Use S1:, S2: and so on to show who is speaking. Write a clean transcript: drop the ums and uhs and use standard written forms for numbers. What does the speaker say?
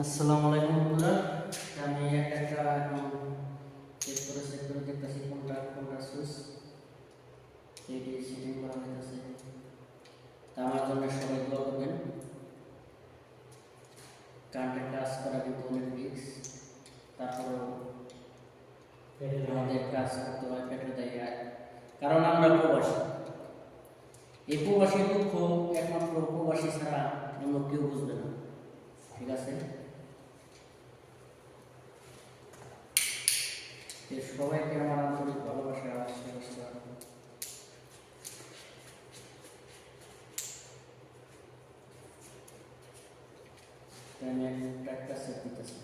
S1: আসসালামু আলাইকুম বন্ধুরা। আমি একটা এখন চেক করে দেখতেছি কোনটা সুইচ এটি সেটিং করা হয়েছে। তা আমার জন্য সবাই দোয়া করবেন। কারেন্টের কাজ করা কিন্তু অনেক রিস্ক, তারপরেও আমাদের কাজ করতে হয় পেটের দায়ে, কারণ আমরা প্রবাসী। এই প্রবাসী দুঃখ একমাত্র প্রবাসী ছাড়া অন্য কেউ বুঝবে না। ঠিক আছে, সবাইকে আমার আন্তরিক ভালোবাসা শুভেচ্ছা। আমি একটা সেট দিতেছি।